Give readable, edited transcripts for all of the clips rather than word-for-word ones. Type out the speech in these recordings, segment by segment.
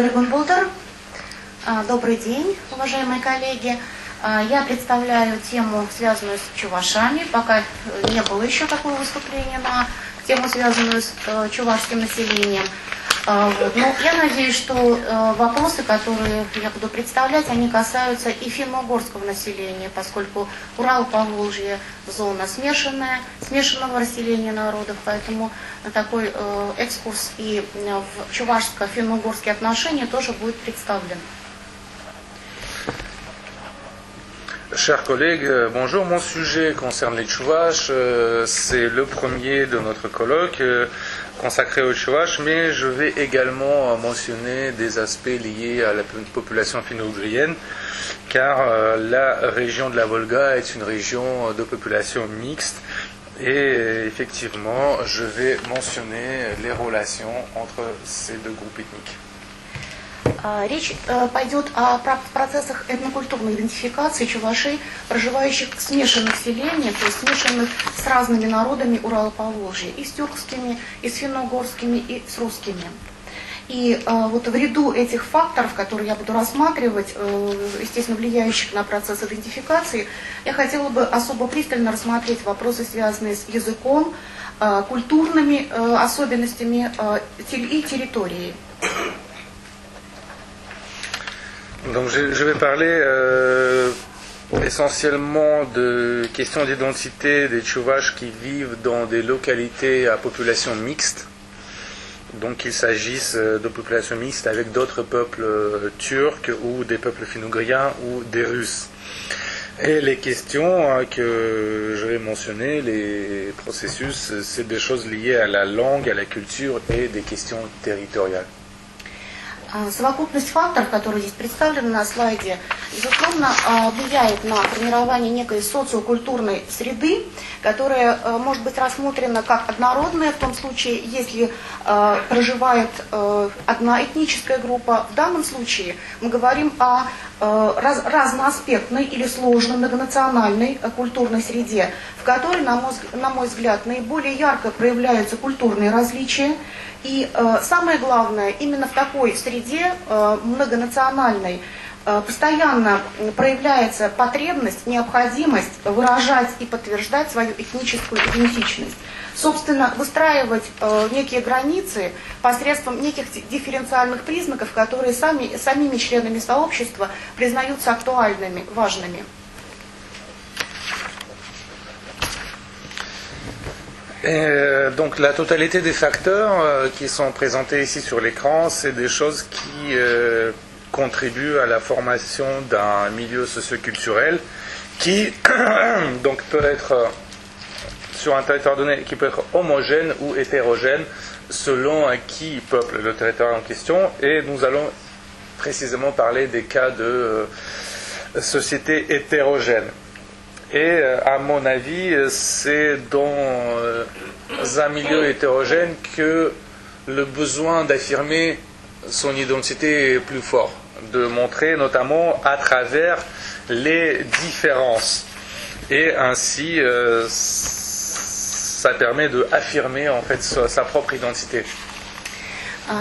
Иргунбулдар. Добрый день, уважаемые коллеги. Я представляю тему, связанную с чувашами. Пока не было еще такого выступления на тему, связанную с чувашским населением. Но я надеюсь, что вопросы, которые я буду представлять, они касаются и финно-угорского населения, поскольку Урал-Поволжье зона смешанного расселения народов, поэтому такой экскурс и в чувашско-финно-угорские отношения тоже будет представлен. Chers collègues, bonjour. Mon sujet concerne les Chuvaches. C'est le premier de notre colloque consacré aux Chuvaches, mais je vais également mentionner des aspects liés à la population finno-ougrienne, car la région de la Volga est une région de population mixte. Et effectivement, je vais mentionner les relations entre ces deux groupes ethniques. Речь пойдет о процессах этнокультурной идентификации чувашей, проживающих в смешанных селениях, то есть смешанных с разными народами Урала-Поволжья, и с тюркскими, и с финно-угорскими, и с русскими. И вот в ряду этих факторов, которые я буду рассматривать, естественно, влияющих на процесс идентификации, я хотела бы особо пристально рассмотреть вопросы, связанные с языком, культурными особенностями и территорией. Donc je vais parler essentiellement de questions d'identité des Chuvaches qui vivent dans des localités à population mixte. Donc qu'il s'agisse de populations mixtes avec d'autres peuples turcs ou des peuples finno-ougriens ou des Russes. Et les questions que je vais mentionner, les processus, c'est des choses liées à la langue, à la culture et des questions territoriales. Совокупность факторов, которые здесь представлены на слайде, безусловно, влияет на формирование некой социокультурной среды, которая может быть рассмотрена как однородная в том случае, если проживает одна этническая группа. В данном случае мы говорим о разноаспектной или сложной многонациональной культурной среде, в которой, на мой взгляд, наиболее ярко проявляются культурные различия. И самое главное, именно в такой среде многонациональной постоянно проявляется потребность, необходимость выражать и подтверждать свою этническую идентичность. Собственно, выстраивать некие границы посредством неких дифференциальных признаков, которые самими членами сообщества признаются актуальными, важными. Donc la totalité des facteurs qui sont présentés ici sur l'écran, c'est des choses qui contribuent à la formation d'un milieu socioculturel qui donc peut être sur un territoire donné, qui peut être homogène ou hétérogène selon qui peuple le territoire en question. Et nous allons précisément parler des cas de sociétés hétérogènes. Et à mon avis, c'est dans un milieu hétérogène que le besoin d'affirmer son identité est plus fort, de montrer notamment à travers les différences. Et ainsi, ça permet d'affirmer en fait sa propre identité.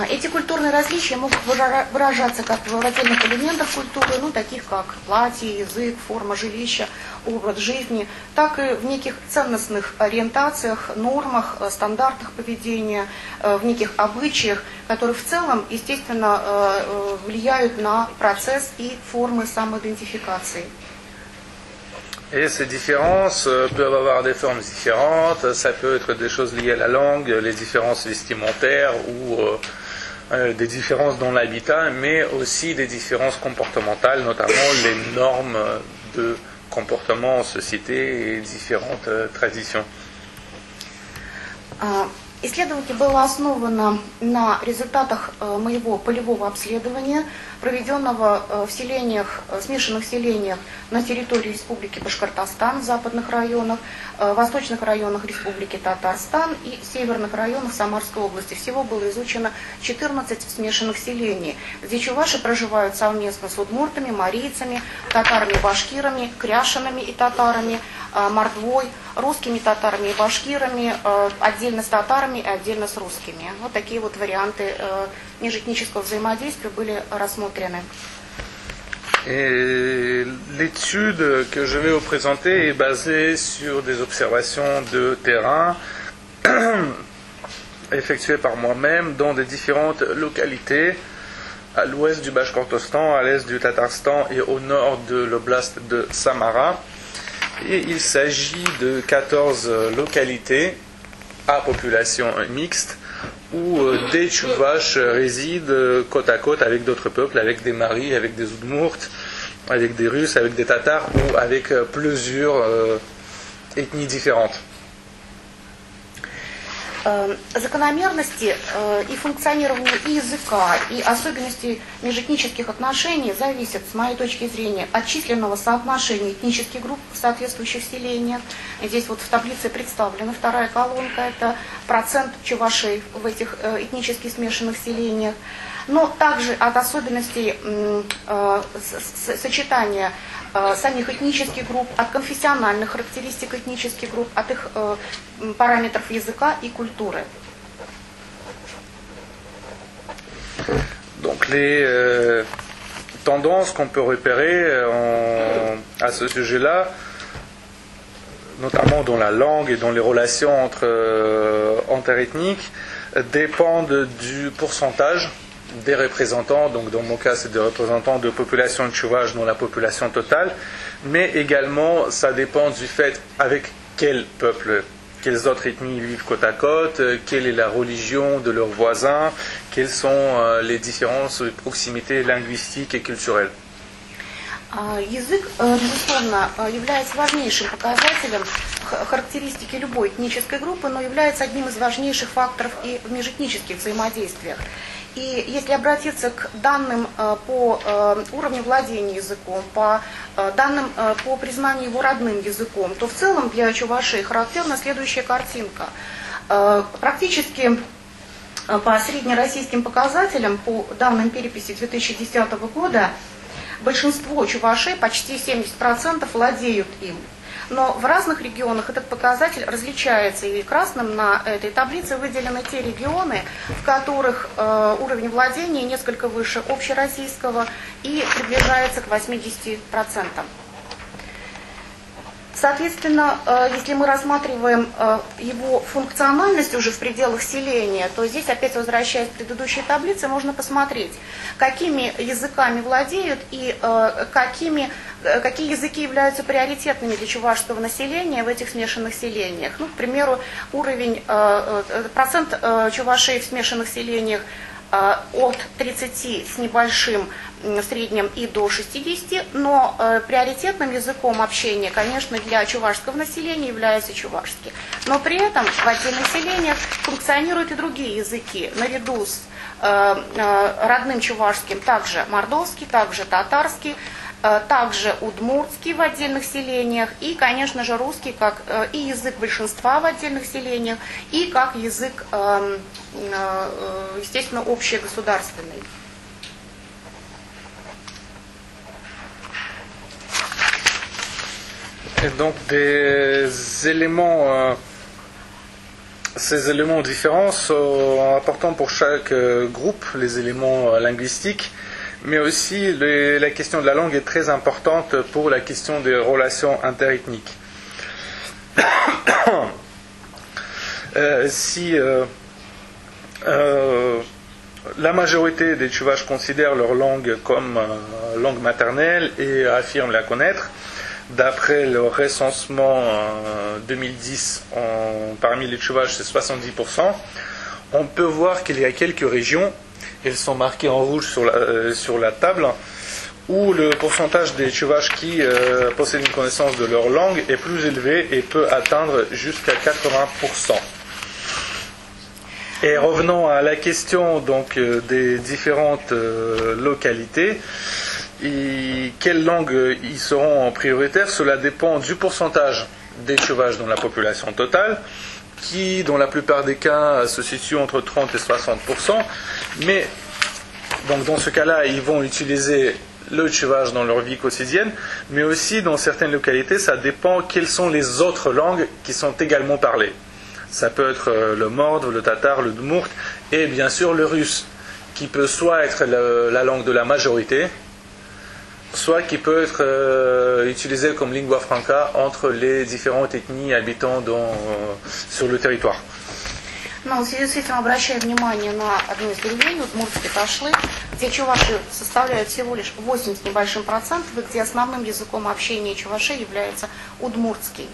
Эти культурные различия могут выражаться как в отдельных элементах культуры, таких как платье, язык, форма жилища, образ жизни, так и в неких ценностных ориентациях, нормах, стандартах поведения, в неких обычаях, которые в целом, естественно, влияют на процесс и формы самоидентификации. Et ces différences peuvent avoir des formes différentes, ça peut être des choses liées à la langue, les différences vestimentaires ou des différences dans l'habitat, mais aussi des différences comportementales, notamment les normes de comportement en société et différentes traditions. Исследование было основано на результатах моего полевого обследования, проведенного в смешанных селениях на территории Республики Башкортостан, в западных районах, восточных районах Республики Татарстан и северных районах Самарской области. Всего было изучено 14 смешанных селений, где чуваши проживают совместно с удмуртами, марийцами, татарами-башкирами, кряшинами и татарами, мордвой, русскими татарами и башкирами, отдельно с татарами и отдельно с русскими. Вот такие вот варианты межэтнического взаимодействия были рассмотрены. Et l'étude que je vais vous présenter est basée sur des observations de terrain effectuées par moi-même dans des différentes localités à l'ouest du Bashkortostan, à l'est du Tatarstan et au nord de l'oblast de Samara. Et il s'agit de 14 localités à population mixte où des Tchouvaches résident côte à côte avec d'autres peuples, avec des Maris, avec des Udmurts, avec des Russes, avec des Tatars ou avec plusieurs ethnies différentes. Закономерности и функционирования и языка, и особенности межэтнических отношений зависят, с моей точки зрения, от численного соотношения этнических групп в соответствующих селениях. Здесь вот в таблице представлена вторая колонка, это процент чувашей в этих этнически смешанных селениях, но также от особенностей сочетания самих этнических групп, от конфессиональных характеристик этнических групп, от их параметров языка и культуры. Donc les tendances qu'on peut repérer à ce sujet-là, notamment dans la langue et dans les relations interethniques, dépendent du pourcentage des représentants, donc dans mon cas c'est des représentants de population tchouvache dans la population totale, mais également ça dépend du fait avec quel peuple, quelles autres ethnies vivent côte à côte, quelle est la religion de leurs voisins, quelles sont les différences de proximité linguistique et culturelle. Язык, безусловно, является важнейшим показателем характеристики любой этнической группы, но является одним из важнейших факторов и в межэтнических взаимодействиях. И если обратиться к данным по уровню владения языком, по данным по признанию его родным языком, то в целом для чувашей характерна следующая картинка. Практически по среднероссийским показателям, по данным переписи 2010 года, большинство чувашей, почти 70%, владеют им. Но в разных регионах этот показатель различается, и красным на этой таблице выделены те регионы, в которых уровень владения несколько выше общероссийского и приближается к 80%. Соответственно, если мы рассматриваем его функциональность уже в пределах селения, то здесь, опять возвращаясь к предыдущей таблице, можно посмотреть, какими языками владеют и какие языки являются приоритетными для чувашского населения в этих смешанных селениях. Ну, к примеру, процент чувашей в смешанных селениях от 30 с небольшим в среднем и до 60, но приоритетным языком общения, конечно, для чувашского населения является чувашский. Но при этом в отдельных селениях функционируют и другие языки, наряду с родным чувашским также мордовский, также татарский, также удмуртский в отдельных селениях и, конечно же, русский как и язык большинства в отдельных селениях, и как язык, естественно, общегосударственный. Et donc ces éléments différents sont importants pour chaque groupe, les éléments linguistiques, mais aussi la question de la langue est très importante pour la question des relations interethniques. Si la majorité des Tchouvaches considèrent leur langue comme langue maternelle et affirment la connaître, d'après le recensement 2010 parmi les Tchouvaches c'est 70%, on peut voir qu'il y a quelques régions, elles sont marquées en rouge sur la table, où le pourcentage des Tchouvaches qui possèdent une connaissance de leur langue est plus élevé et peut atteindre jusqu'à 80%. Et revenons à la question donc des différentes localités. Et quelles langues y seront en prioritaire, cela dépend du pourcentage des Tchouvaches dans la population totale, qui dans la plupart des cas se situe entre 30 et 60%. Mais donc dans ce cas-là, ils vont utiliser le tchouvache dans leur vie quotidienne, mais aussi dans certaines localités, ça dépend quelles sont les autres langues qui sont également parlées. Ça peut être le mordve, le tatar, le dmourt, et bien sûr le russe, qui peut soit être la langue de la majorité, soit qui peut être utilisé comme lingua franca entre les différentes ethnies habitant sur le territoire. Но в связи с этим обращаю внимание на одну из деревень, удмуртские ташлы, где чуваши составляют всего лишь 8 с небольшим процентов, и где основным языком общения чувашей является удмуртский.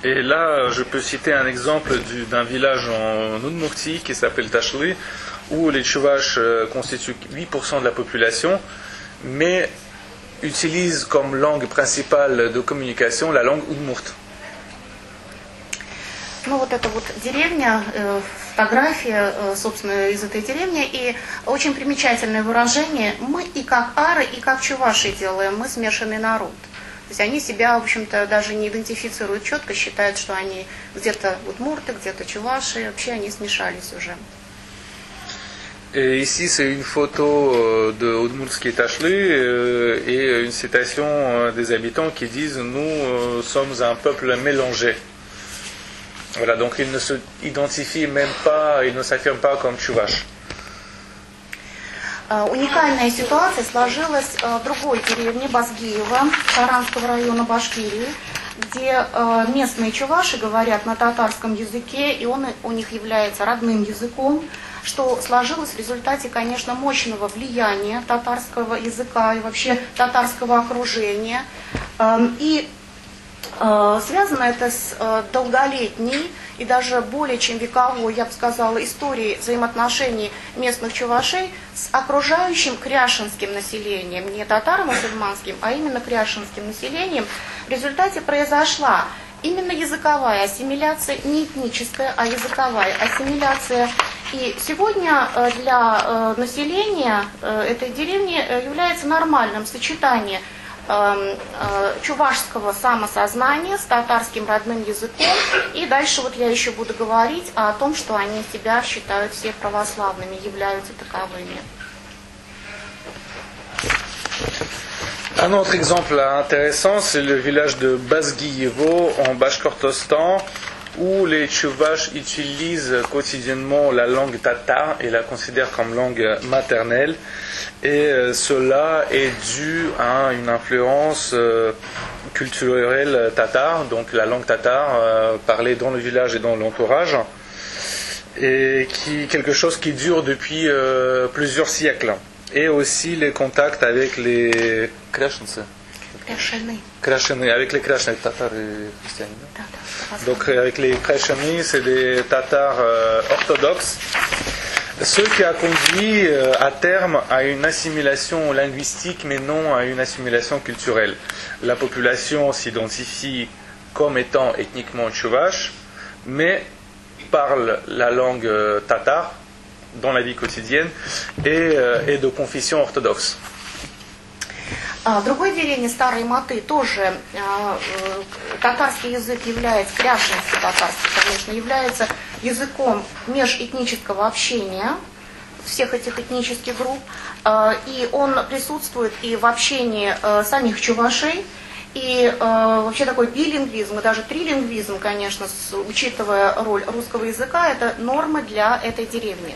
Et là, je peux citer un exemple d'un village en Udmurtie qui s'appelle Tachli, où les Chuvaches constituent 8% de la population, mais utilisent comme langue principale de communication la langue Udmurt. Ну вот это вот деревня, фотография, собственно, из этой деревни, и очень примечательное выражение: мы и как ары, и как чуваши делаем, мы смешанный народ. То есть они себя, в общем-то, даже не идентифицируют четко, считают, что они где-то удмурты, где-то чуваши, вообще они смешались уже. Et ici, c'est une photo de Udmurtski Tachli et une citation des habitants qui disent: nous sommes un peuple mélangé. Voilà, donc ils ne s'identifient même pas, ils ne s'affirment pas comme чуваш. Уникальная ситуация сложилась в другой деревне Базгиева, Саранского района Башкирии, где местные чуваши говорят на татарском языке, и он у них является родным языком, что сложилось в результате, конечно, мощного влияния татарского языка и вообще татарского окружения. И связано это с долголетней и даже более чем вековой, я бы сказала, историей взаимоотношений местных чувашей с окружающим кряшинским населением, не татаро-мусульманским, а именно кряшинским населением. В результате произошла именно языковая ассимиляция, не этническая, а языковая ассимиляция. И сегодня для населения этой деревни является нормальным сочетание чувашского самосознания с татарским родным языком. И дальше вот я еще буду говорить о том, что они себя считают все православными, являются таковыми. Un autre exemple intéressant, c'est le village de Bazguiyevo en Bashkortostan, où les Chuvaches utilisent quotidiennement la langue tatar et la considèrent comme langue maternelle. Et cela est dû à une influence culturelle tatar, donc la langue tatar parlée dans le village et dans l'entourage, et quelque chose qui dure depuis plusieurs siècles. Et aussi les contacts avec les Krashniцы. Avec les Krashniцы, tatars et christianes. Donc avec les Krashniцы, c'est des tatars orthodoxes. Ce qui a conduit à terme à une assimilation linguistique, mais non à une assimilation culturelle. La population s'identifie comme étant ethniquement chuvache, mais parle la langue tatar dans la vie quotidienne et de confession orthodoxe. В другой деревне Старые Маты тоже татарский язык является, кряшинский татарский, конечно, является языком межэтнического общения всех этих этнических групп, и он присутствует и в общении самих чувашей, и вообще такой билингвизм, и даже трилингвизм, конечно, учитывая роль русского языка, это нормы для этой деревни.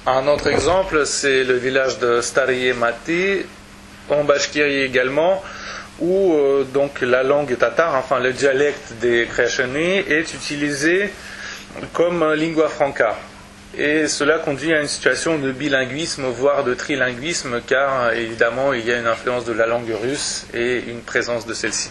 Un autre exemple, c'est le village de Starye Mati, en Bashkirie également, où donc la langue tatar, enfin le dialecte des Krashani, est utilisé comme lingua franca. Et cela conduit à une situation de bilinguisme, voire de trilinguisme, car évidemment il y a une influence de la langue russe et une présence de celle-ci.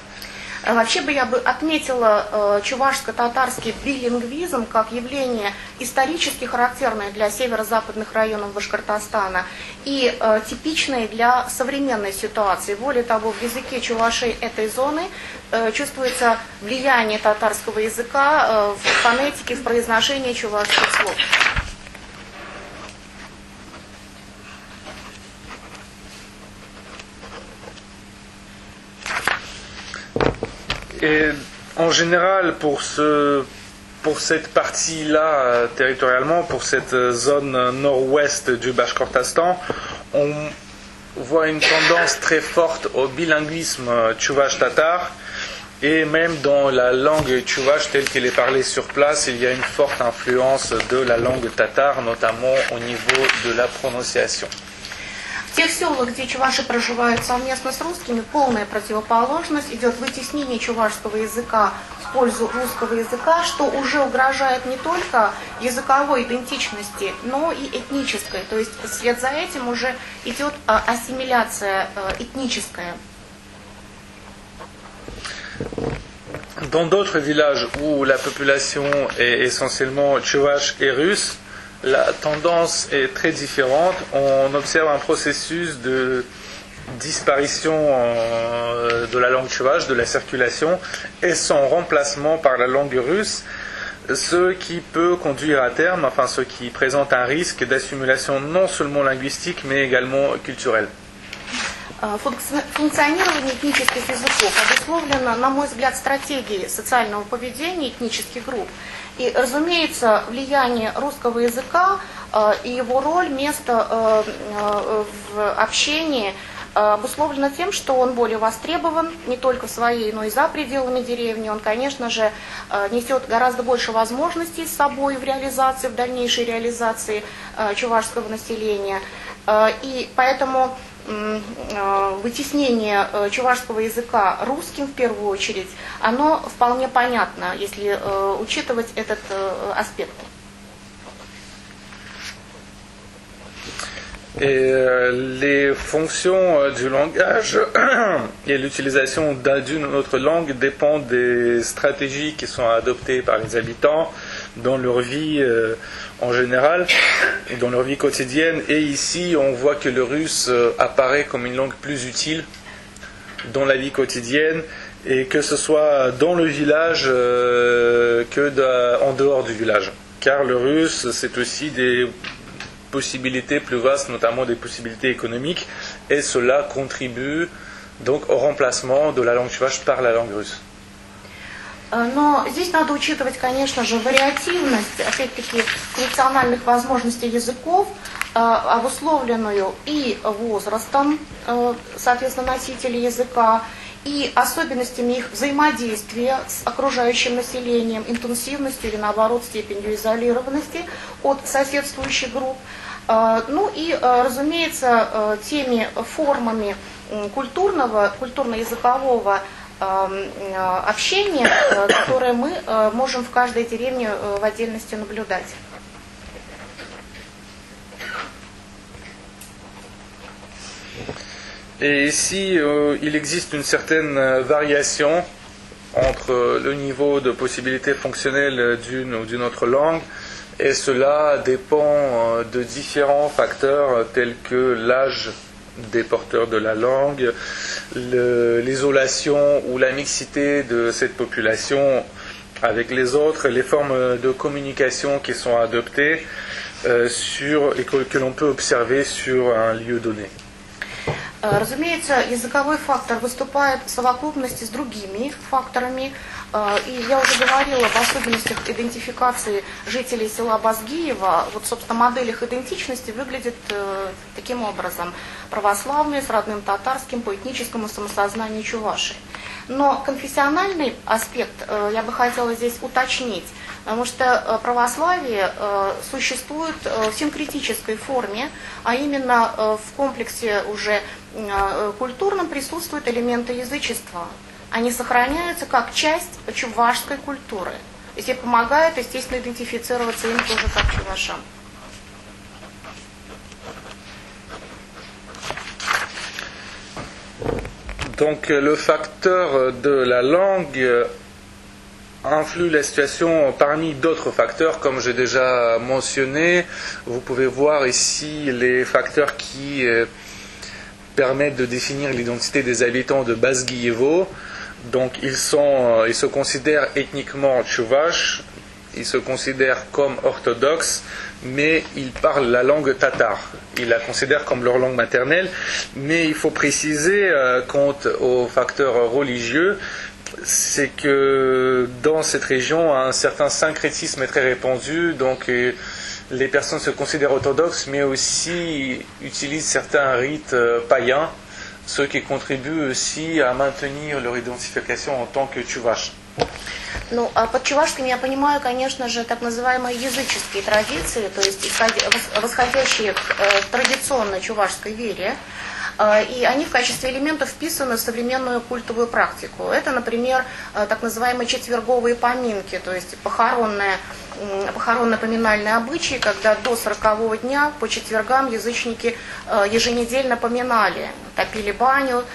Вообще бы я бы отметила чувашско-татарский билингвизм как явление исторически характерное для северо-западных районов Башкортостана и типичное для современной ситуации. Более того, в языке чувашей этой зоны чувствуется влияние татарского языка в фонетике, в произношении чувашских слов. Et en général, pour cette partie-là, territorialement, pour cette zone nord-ouest du Bashkortostan, voit une tendance très forte au bilinguisme tchouvache-tatar. Et même dans la langue tchouvache telle qu'elle est parlée sur place, il y a une forte influence de la langue tatar, notamment au niveau de la prononciation. В тех селах, где чуваши проживают совместно с русскими, полная противоположность, идет вытеснение чувашского языка в пользу русского языка, что уже угрожает не только языковой идентичности, но и этнической. То есть вслед за этим уже идет ассимиляция этническая. Dans d'autres villages où la population est essentiellement tchouvache et russe, la tendance est très différente. On observe un processus de disparition de la langue tchouvache, de la circulation, et son remplacement par la langue russe, ce qui peut conduire à terme, enfin ce qui présente un risque d'assimilation non seulement linguistique, mais également culturelle. Функционирование этнических языков обусловлено, на мой взгляд, стратегией социального поведения этнических групп. И, разумеется, влияние русского языка и его роль, место в общении обусловлено тем, что он более востребован не только в своей, но и за пределами деревни. Он, конечно же, несет гораздо больше возможностей с собой в реализации, в дальнейшей реализации чувашского населения. И поэтому вытеснение чувашского языка русским в первую очередь, оно вполне понятно, если учитывать этот аспект. Et les fonctions du langage et l'utilisation d'une autre langue dépendent des stratégies qui sont adoptées par les habitants dans leur vie en général, et dans leur vie quotidienne. Et ici, on voit que le russe apparaît comme une langue plus utile dans la vie quotidienne, et que ce soit dans le village en dehors du village. Car le russe, c'est aussi des possibilités plus vastes, notamment des possibilités économiques, et cela contribue donc au remplacement de la langue tchouvache par la langue russe. Но здесь надо учитывать, конечно же, вариативность, опять-таки, функциональных возможностей языков, обусловленную и возрастом, соответственно, носителей языка, и особенностями их взаимодействия с окружающим населением, интенсивностью или, наоборот, степенью изолированности от соседствующих групп. Ну и, разумеется, теми формами культурно-языкового общения, которые мы можем в каждой деревне в отдельности наблюдать. Et ici, il existe une certaine variation entre le niveau de possibilité fonctionnelle d'une ou d'une autre langue, et cela dépend de différents facteurs tels que l'âge des porteurs de la langue, l'isolation ou la mixité de cette population avec les autres, les formes de communication qui sont adoptées et que l'on peut observer sur un lieu donné. Разумеется, языковой фактор выступает в совокупности с другими факторами, и я уже говорила об особенностях идентификации жителей села Базгиева. Вот, собственно, модель их идентичности выглядит таким образом. Православные с родным татарским по этническому самосознанию чуваши. Но конфессиональный аспект я бы хотела здесь уточнить, потому что православие существует в синкретической форме, а именно в комплексе уже культурном присутствуют элементы язычества. Они сохраняются как часть чувашской культуры. То есть и помогают, естественно, идентифицироваться им тоже как чувашам. Donc le facteur de la langue influe la situation parmi d'autres facteurs, comme j'ai déjà mentionné. Vous pouvez voir ici les facteurs qui permettent de définir l'identité des habitants de Bas-Guillevo. Donc ils se considèrent ethniquement tchouvaches, ils se considèrent comme orthodoxes, mais ils parlent la langue tatar. Ils la considèrent comme leur langue maternelle, mais il faut préciser, quant aux facteurs religieux, c'est que dans cette région, un certain syncrétisme est très répandu, donc les personnes se considèrent orthodoxes, mais aussi utilisent certains rites païens, ce qui contribue aussi à maintenir leur identification en tant que чуваш. Ну, а под чувашским я понимаю, конечно же, так называемые языческие традиции, то есть восходящие к традиционной чувашской вере, и они в качестве элементов вписаны в современную культовую практику. Это, например, так называемые четверговые поминки, то есть похоронно-поминальные обычаи, когда до 40-го дня по четвергам язычники еженедельно поминали, топили баню,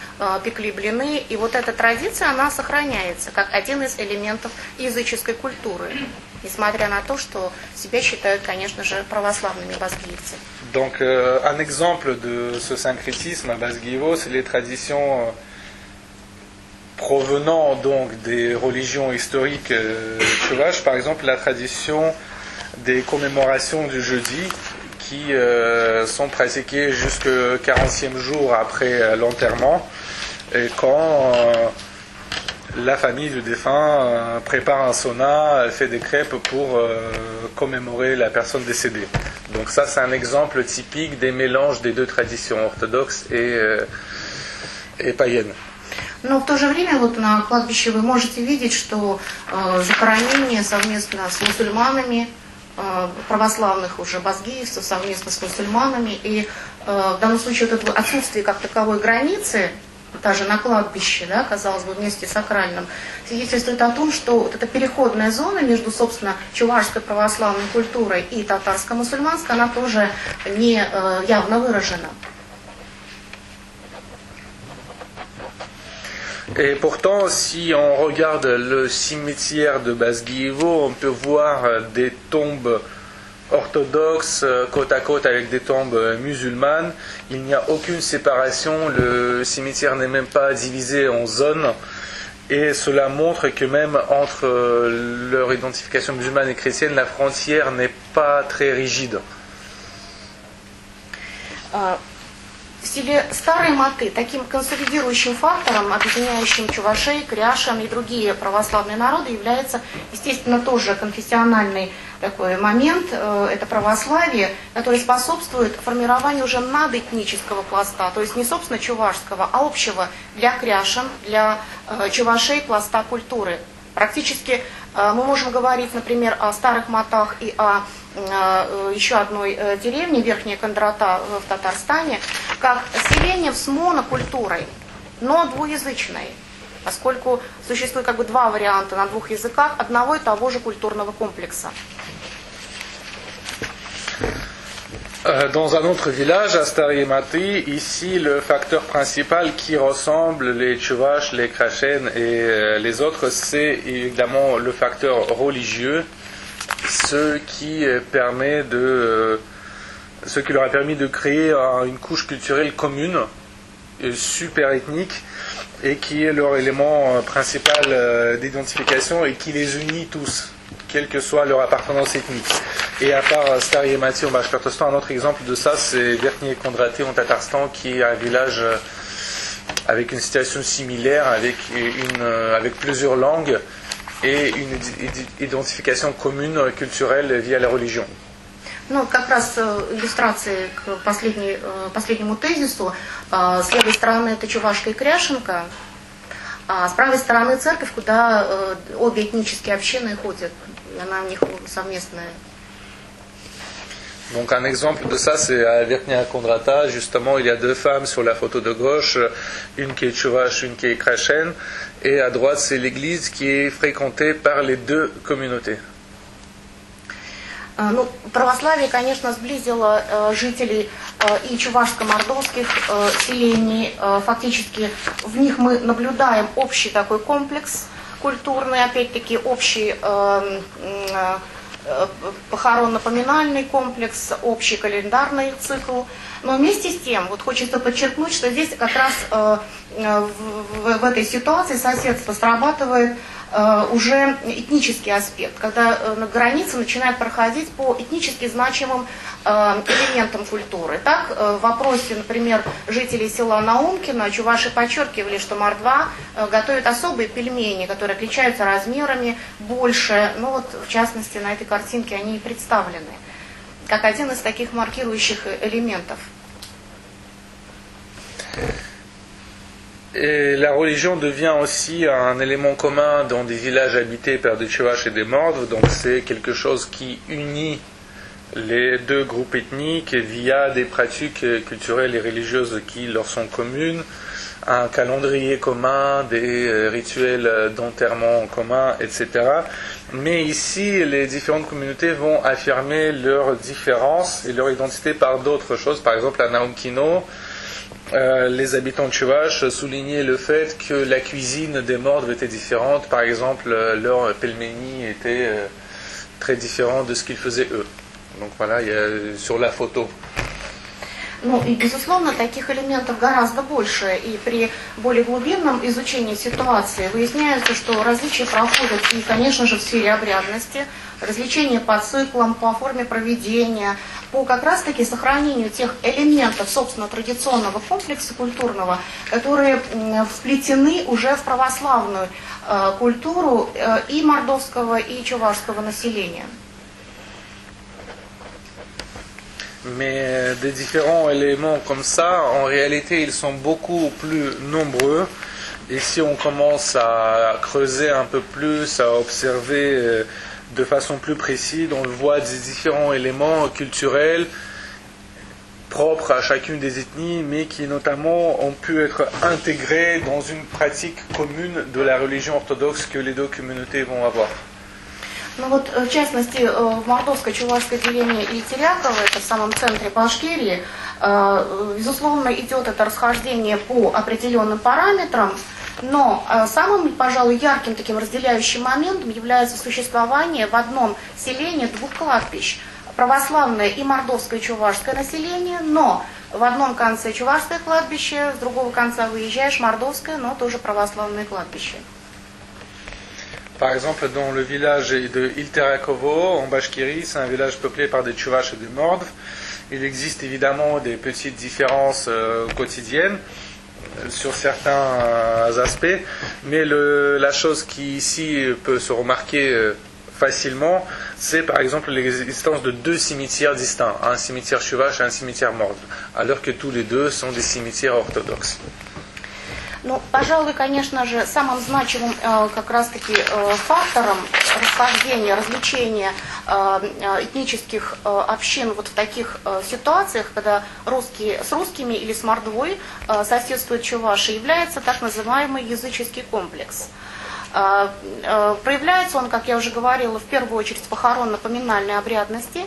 пекли блины, и вот эта традиция, она сохраняется как один из элементов языческой культуры, несмотря на то, что себя считают, конечно же, православными базгиевцы. Donc, un exemple de ce syncrétisme à Basguivo, c'est les traditions provenant donc des religions historiques chuvaches. Par exemple, la tradition des commémorations du jeudi qui sont pratiquées jusqu'au 40e jour après l'enterrement, et quand la famille du défunt prépare un sauna, fait des crêpes pour commémorer la personne décédée. Donc ça, c'est un exemple typique des mélanges des deux traditions orthodoxes et païennes. Но в то же время вот на кладбище вы можете видеть, что захоронение совместно с мусульманами, православных уже базгиевцев совместно с мусульманами, и в данном случае вот это отсутствие как таковой границы, даже на кладбище, да, казалось бы, в месте сакральном, свидетельствует о том, что вот эта переходная зона между, собственно, чувашской православной культурой и татарско-мусульманской, она тоже не явно выражена. Et pourtant, si on regarde le cimetière de Basguivo, on peut voir des tombes orthodoxes côte à côte avec des tombes musulmanes. Il n'y a aucune séparation, le cimetière n'est même pas divisé en zones. Et cela montre que même entre leur identification musulmane et chrétienne, la frontière n'est pas très rigide. В стиле старой маты таким консолидирующим фактором, объединяющим чувашей, кряшен и другие православные народы, является, естественно, тоже конфессиональный такой момент, это православие, который способствует формированию уже надэтнического пласта, то есть не собственно чувашского, а общего для кряшен, для чувашей пласта культуры. Практически мы можем говорить, например, о старых матах и о еще одной деревне, Верхняя Кондрата в Татарстане, как селение с монокультурой, но двуязычной, поскольку существует как бы два варианта на двух языках одного и того же культурного комплекса. Dans un autre village, à Stariemati, ici le facteur principal qui ressemble les Chuvash, les Krachen et les autres, c'est évidemment le facteur religieux, ce qui leur a permis de créer une couche culturelle commune, super ethnique, et qui est leur élément principal d'identification et qui les unit tous, quelle que soit leur appartenance ethnique. Et à part Stariemati au Bashkortostan, un autre exemple de ça, c'est Verkhnie Kondraty en Tatarstan, qui est un village avec une situation similaire, avec plusieurs langues et une identification commune culturelle via la religion. Ну, как раз иллюстрации к последнему тезису. С левой стороны это Чувашка и Кряшенка, а с правой стороны церковь, куда обе этнические общины ходят. И она у них совместная. Donc un exemple de ça, c'est à Verkhnie Kondrata, justement, il y a deux femmes sur la photo de gauche, une qui est Chuvash, une qui est Krachen, et à droite c'est l'église qui est fréquentée par les deux communautés. Ну, православие, конечно, сблизило жителей и чувашско-мордовских селений. Фактически в них мы наблюдаем общий такой комплекс культурный, опять-таки общий похоронно-поминальный комплекс, общий календарный цикл. Но вместе с тем, вот хочется подчеркнуть, что здесь как раз в этой ситуации соседство срабатывает уже этнический аспект, когда границы начинают проходить по этнически значимым элементам культуры. Так, в вопросе, например, жителей села Наумкино, чуваши подчеркивали, что мордва готовит особые пельмени, которые отличаются размерами больше, ну вот, в частности, на этой картинке они и представлены. как один из таких marquiruющих элементов. Et la religion devient aussi un élément commun dans des villages habités par des Chuvaches et des Mordves, donc c'est quelque chose qui unit les deux groupes ethniques via des pratiques culturelles et religieuses qui leur sont communes, un calendrier commun, des rituels d'enterrement en commun, etc. Mais ici, les différentes communautés vont affirmer leurs différences et leur identité par d'autres choses. Par exemple, à Naumkino, les habitants de Chuvash soulignaient le fait que la cuisine des Mordves était différente. Par exemple, leur pelmeni était très différent de ce qu'ils faisaient eux. Donc voilà, il y a sur la photo. Ну и, безусловно, таких элементов гораздо больше. И при более глубинном изучении ситуации выясняется, что различия проходят и, конечно же, в сфере обрядности, различения по циклам, по форме проведения, по как раз-таки сохранению тех элементов, собственно, традиционного комплекса культурного, которые вплетены уже в православную культуру и мордовского, и чувашского населения. Mais des différents éléments comme ça, en réalité, ils sont beaucoup plus nombreux. Et si on commence à creuser un peu plus, à observer de façon plus précise, on voit des différents éléments culturels propres à chacune des ethnies, mais qui notamment ont pu être intégrés dans une pratique commune de la religion orthodoxe que les deux communautés vont avoir. Ну вот, в частности, в мордовской чувашской деревне Ильтеряково, это в самом центре Башкирии, безусловно, идет это расхождение по определенным параметрам, но самым, пожалуй, ярким таким разделяющим моментом является существование в одном селении двух кладбищ. Православное и мордовское чувашское население, но в одном конце чувашское кладбище, с другого конца выезжаешь мордовское, но тоже православное кладбище. Par exemple, dans le village de Ilterakovo, en Bashkiri, c'est un village peuplé par des Chuvaches et des Mordves. Il existe évidemment des petites différences quotidiennes sur certains aspects, mais la chose qui ici peut se remarquer facilement, c'est par exemple l'existence de deux cimetières distincts, un cimetière Chuvache et un cimetière Mordve, alors que tous les deux sont des cimetières orthodoxes. Ну, пожалуй, конечно же, самым значимым как раз-таки фактором расхождения, различения этнических общин вот в таких ситуациях, когда русские с русскими или с мордвой соседствуют чуваши, является так называемый языческий комплекс. Проявляется он, как я уже говорила, в первую очередь в похоронно-поминальной обрядности.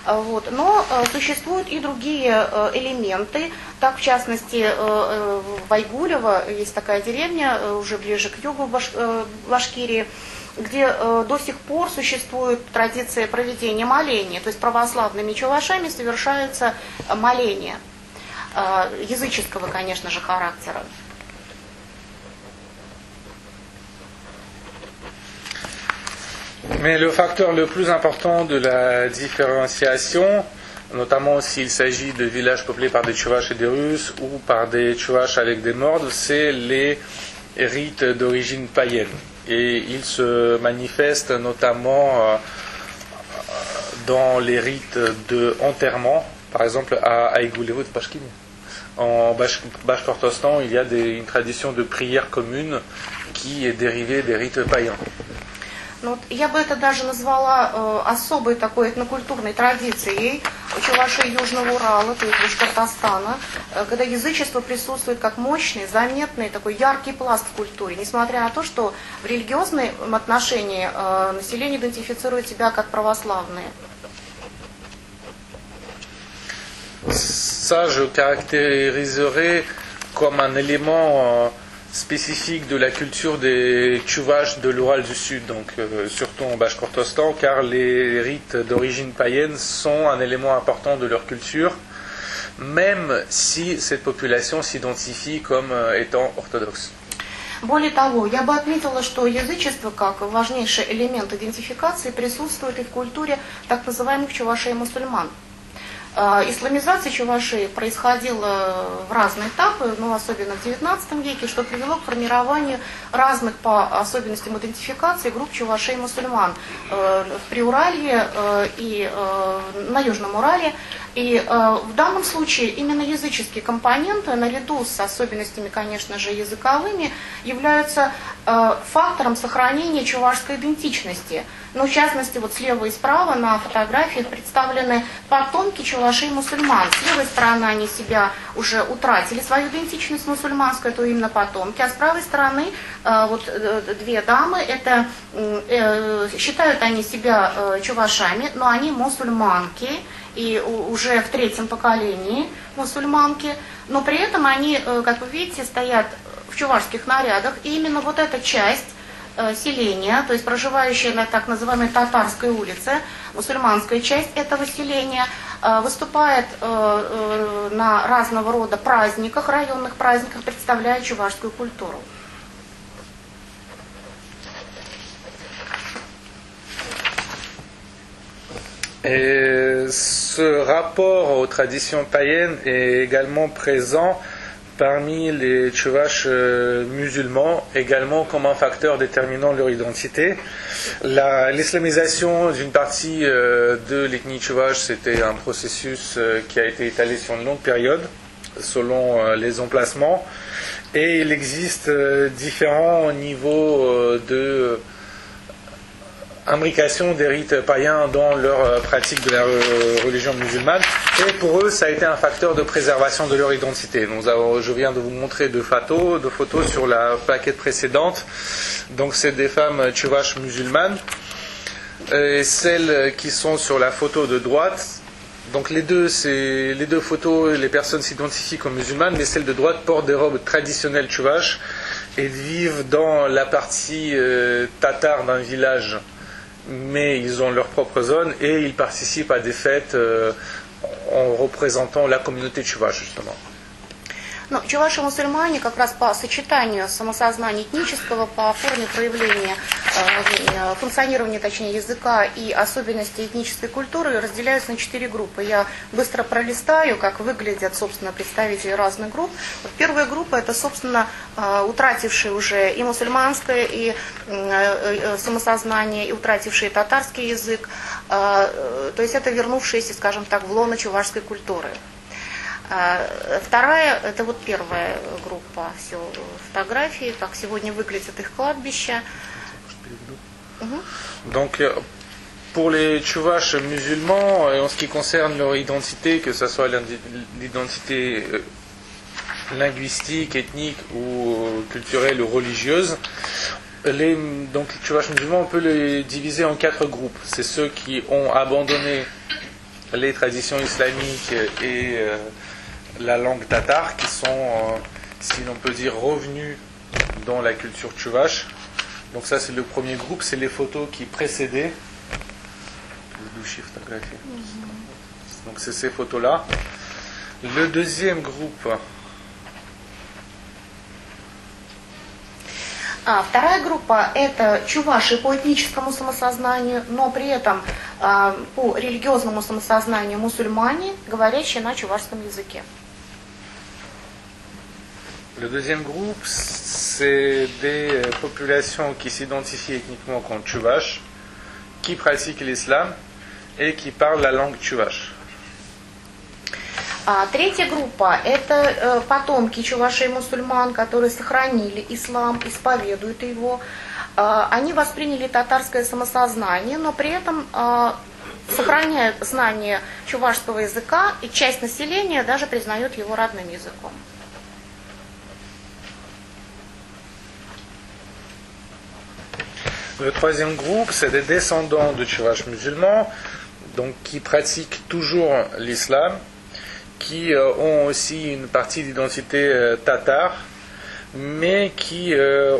Вот. Но существуют и другие элементы. Так, в частности, в Вайгулево есть такая деревня, уже ближе к югу Башкирии, где до сих пор существует традиция проведения моления. То есть православными чувашами совершаются моления языческого, конечно же, характера. Mais le facteur le plus important de la différenciation, notamment s'il s'agit de villages peuplés par des Chuvaches et des Russes ou par des Chuvaches avec des Mordves, c'est les rites d'origine païenne. Et ils se manifestent notamment dans les rites d'enterrement, par exemple à Aïgoulevo de Pashkin. En Bashkortostan, il y a une tradition de prière commune qui est dérivée des rites païens. Ну, я бы это даже назвала особой такой этнокультурной традицией чувашей Южного Урала, то есть Башкортостана, когда язычество присутствует как мощный, заметный, такой яркий пласт в культуре, несмотря на то, что в религиозном отношении население идентифицирует себя как православное. Ça, je caractériserais comme un élément spécifique de la culture des Chuvaches de l'Oural du Sud, donc surtout en Bashkortostan, car les rites d'origine païenne sont un élément important de leur culture, même si cette population s'identifie comme étant orthodoxe. Более того, я бы отметила, что язычество, как важнейший элемент идентификации, присутствует и в культуре так называемых чувашей мусульман. Исламизация Чувашии происходила в разные этапы, но особенно в XIX веке, что привело к формированию разных по особенностям идентификации групп чувашей-мусульман в Приуралье и на Южном Урале. И в данном случае именно языческие компоненты, наряду с особенностями, конечно же, языковыми, являются фактором сохранения чувашской идентичности. Но в частности, вот слева и справа на фотографиях представлены потомки чувашей-мусульман. С левой стороны они себя уже утратили, свою идентичность мусульманскую, это именно потомки. А с правой стороны вот две дамы, это считают они себя чувашами, но они мусульманки. И уже в третьем поколении мусульманки, но при этом они, как вы видите, стоят в чувашских нарядах, и именно вот эта часть селения, то есть проживающая на так называемой Татарской улице, мусульманская часть этого селения, выступает на разного рода праздниках, районных праздниках, представляя чувашскую культуру. Et ce rapport aux traditions païennes est également présent parmi les Chuvaches musulmans, également comme un facteur déterminant leur identité. L'islamisation d'une partie de l'ethnie Chuvache, c'était un processus qui a été étalé sur une longue période, selon les emplacements. Et il existe différents niveaux de imbrication des rites païens dans leur pratique de la religion musulmane, et pour eux ça a été un facteur de préservation de leur identité. Je viens de vous montrer deux photos sur la plaquette précédente. Donc c'est des femmes chuvaches musulmanes, et celles qui sont sur la photo de droite, donc les deux photos, les personnes s'identifient comme musulmanes, mais celle de droite porte des robes traditionnelles chuvaches et vivent dans la partie tatare d'un village, mais ils ont leur propre zone et ils participent à des fêtes en représentant la communauté chuvache, justement. Но чуваши-мусульмане как раз по сочетанию самосознания этнического, по форме проявления, функционирования, точнее, языка и особенностей этнической культуры разделяются на 4 группы. Я быстро пролистаю, как выглядят, собственно, представители разных групп. Вот первая группа – это, собственно, утратившие уже и мусульманское, и самосознание, и утратившие татарский язык. То есть это вернувшиеся, скажем так, в лоно чувашской культуры. Вторая, это вот первая группа, все фотографии, как сегодня выглядят их кладбища. Donc, pour les Chuvaches musulmans, en ce qui concerne leur identité, que ce soit l'identité linguistique, ethnique ou culturelle ou religieuse, les Chuvaches musulmans, on peut les diviser en 4 groupes. C'est ceux qui ont abandonné les traditions islamiques et la langue tatare, qui sont, si l'on peut dire, revenus dans la culture chuvache. Donc ça, c'est le premier groupe, c'est les photos qui précédaient. Donc c'est ces photos-là. Le deuxième groupe. Вторая группа – это чуваши по этническому самосознанию, но при этом по религиозному самосознанию мусульмане, говорящие на чувашском языке. Le deuxième groupe, c'est des populations qui s'identifient ethniquement comme chuvaches, qui pratiquent l'islam et qui parlent la langue chuvache. Третья группа – это потомки чувашей-мусульман, которые сохранили ислам, исповедуют его. Они восприняли татарское самосознание, но при этом сохраняют знание чувашского языка, и часть населения даже признает его родным языком. Le troisième groupe, c'est des descendants de chuvaches musulmans, donc qui pratiquent toujours l'islam, qui ont aussi une partie d'identité tatare, mais qui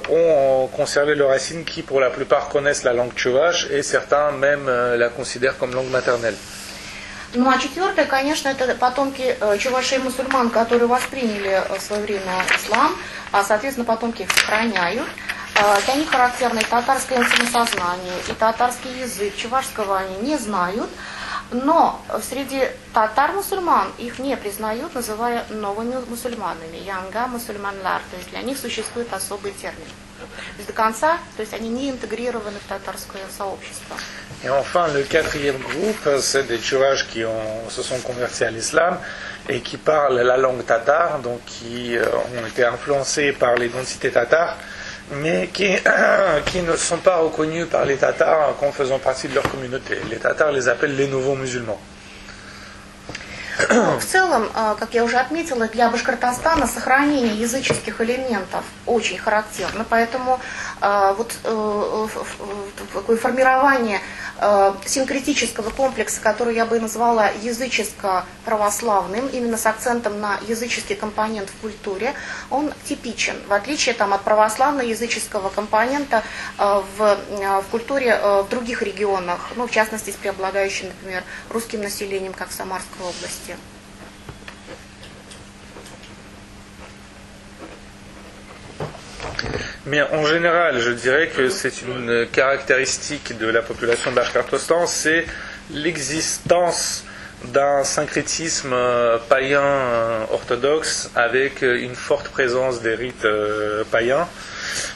ont conservé leurs racines, qui pour la plupart connaissent la langue chuvache, et certains même la considèrent comme langue maternelle. Ну а четвертое, конечно, это потомки чувашей-мусульман, которые восприняли в свое время ислам, а соответственно потомки их сохраняют. Для них характерно и татарское самосознание, и татарский язык, чувашского они не знают. Но среди татар-мусульман их не признают, называя новыми мусульманами, янга мусульманлар, то есть для них существует особый термин. То есть до конца, то есть они не интегрированы в татарское сообщество. Et enfin, le quatrième groupe, c'est des Tchouvaches qui se sont convertis à l'islam et qui parlent la langue tatare, donc qui ont été influencés par l'identité tatare, mais qui ne sont pas reconnus par les Tatars comme faisant partie de leur communauté. Les Tatars les appellent les nouveaux musulmans. В целом, как я уже отметила, для Башкортостана сохранение языческих элементов очень характерно, поэтому такое формирование синкретического комплекса, который я бы назвала языческо-православным, именно с акцентом на языческий компонент в культуре, он типичен, в отличие от православно-языческого компонента в культуре в других регионах, в частности, с преобладающим, например, русским населением, как в Самарской области. Mais en général, je dirais que c'est une caractéristique de la population de Bashkortostan, c'est l'existence d'un syncrétisme païen orthodoxe avec une forte présence des rites païens,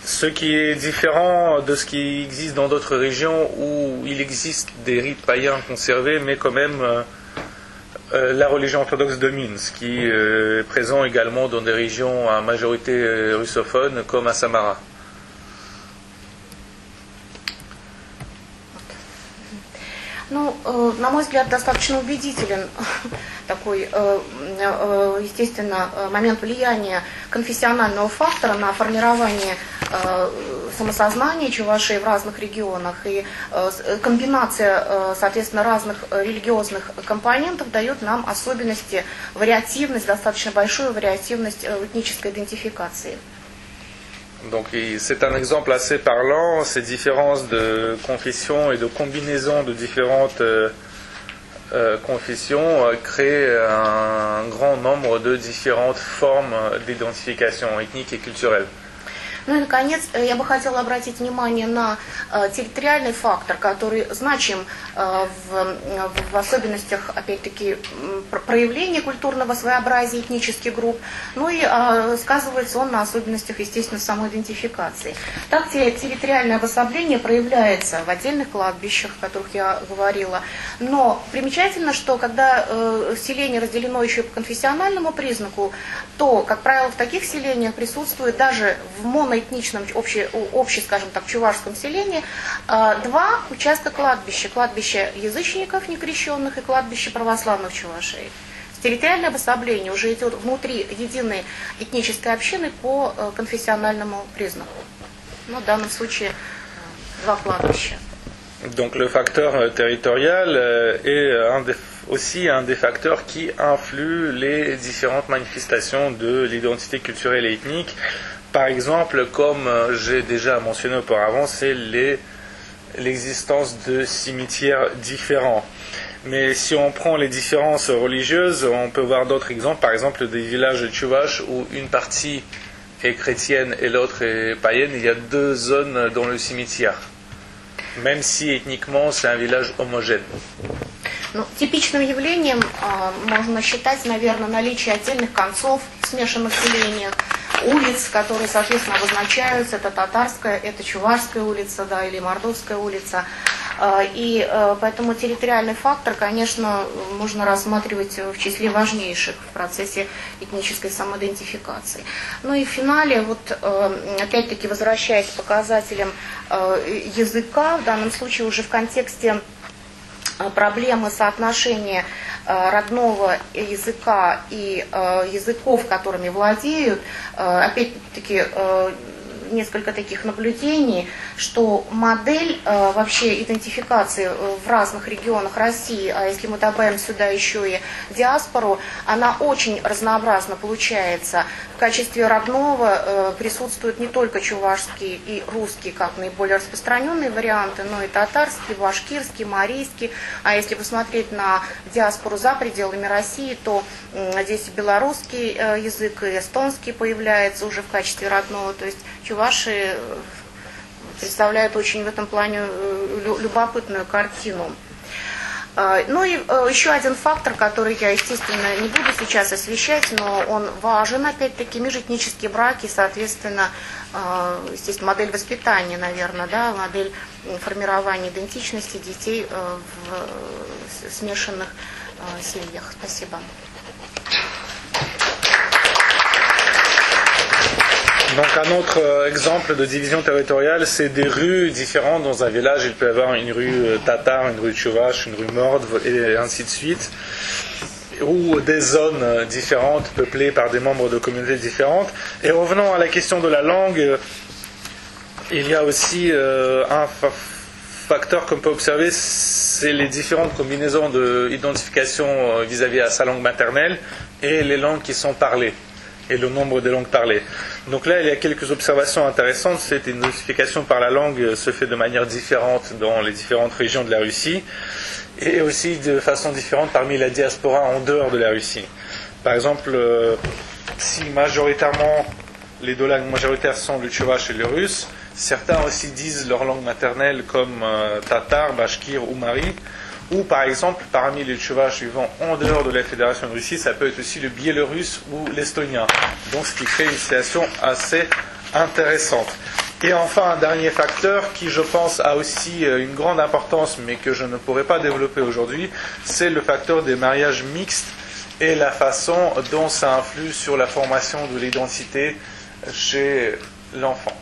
ce qui est différent de ce qui existe dans d'autres régions où il existe des rites païens conservés, mais quand même la religion orthodoxe domine, ce qui est présent également dans des régions à majorité russophone comme à Samara. На мой взгляд, достаточно убедителен такой, естественно, момент влияния конфессионального фактора на формирование самосознания чувашей в разных регионах. И комбинация, соответственно, разных религиозных компонентов дает нам особенности, вариативность, достаточно большую вариативность этнической идентификации. Donc c'est un exemple assez parlant, ces différences de confession et de combinaison de différentes confessions créent un grand nombre de différentes formes d'identification ethnique et culturelle. Ну и, наконец, я бы хотела обратить внимание на территориальный фактор, который значим в особенностях, опять-таки, проявления культурного своеобразия этнических групп, ну и сказывается он на особенностях, естественно, самоидентификации. Так, территориальное обособление проявляется в отдельных кладбищах, о которых я говорила, но примечательно, что когда селение разделено еще по конфессиональному признаку, то, как правило, в таких селениях присутствует даже в моноэтничном, скажем так, чувашском селении два участка кладбища. Кладбище язычников некрещенных и кладбище православных чувашей. Территориальное обособление уже идет внутри единой этнической общины по конфессиональному признаку. Но в данном случае два кладбища. Donc le facteur territorial est aussi un des facteurs qui influent les différentes manifestations de l'identité culturelle et ethnique. Par exemple, comme j'ai déjà mentionné auparavant, c'est l'existence de cimetières différents. Mais si on prend les différences religieuses, on peut voir d'autres exemples, par exemple des villages tchouvaches où une partie est chrétienne et l'autre est païenne, il y a deux zones dans le cimetière, même si ethniquement c'est un village homogène. Типичным явлением можно считать, наверное, наличие отдельных концов в смешанных селениях, улиц, которые, соответственно, обозначаются, это татарская, это чувашская улица, да, или мордовская улица. И поэтому территориальный фактор, конечно, можно рассматривать в числе важнейших в процессе этнической самоидентификации. Ну и в финале, опять-таки, возвращаясь к показателям языка, в данном случае уже в контексте проблемы соотношения родного языка и языков, которыми владеют, опять-таки несколько таких наблюдений, что модель вообще идентификации в разных регионах России, а если мы добавим сюда еще и диаспору, она очень разнообразно получается. В качестве родного присутствуют не только чувашский и русский, как наиболее распространенные варианты, но и татарский, башкирский, марийский. А если посмотреть на диаспору за пределами России, то здесь белорусский язык и эстонский появляется уже в качестве родного, то есть чуваши представляют очень в этом плане любопытную картину. Ну и еще один фактор, который я, естественно, не буду сейчас освещать, но он важен, опять-таки, межэтнические браки, соответственно, естественно, модель воспитания, наверное, да, модель формирования идентичности детей в смешанных семьях. Спасибо. Donc un autre exemple de division territoriale, c'est des rues différentes dans un village. Il peut y avoir une rue tatar, une rue tchouvache, une rue mordve et ainsi de suite. Ou des zones différentes peuplées par des membres de communautés différentes. Et revenons à la question de la langue, il y a aussi un facteur qu'on peut observer, c'est les différentes combinaisons d'identification vis-à-vis à sa langue maternelle et les langues qui sont parlées. Et le nombre de langues parlées. Donc là, il y a quelques observations intéressantes. Cette identification par la langue se fait de manière différente dans les différentes régions de la Russie et aussi de façon différente parmi la diaspora en dehors de la Russie. Par exemple, si majoritairement les deux langues majoritaires sont le tchouvache et le russe, certains aussi disent leur langue maternelle comme tatar, bashkir ou mari. Ou par exemple, parmi les tchouvaches vivant en dehors de la Fédération de Russie, ça peut être aussi le biélorusse ou l'estonien. Donc ce qui crée une situation assez intéressante. Et enfin, un dernier facteur qui, je pense, a aussi une grande importance, mais que je ne pourrais pas développer aujourd'hui, c'est le facteur des mariages mixtes et la façon dont ça influe sur la formation de l'identité chez l'enfant.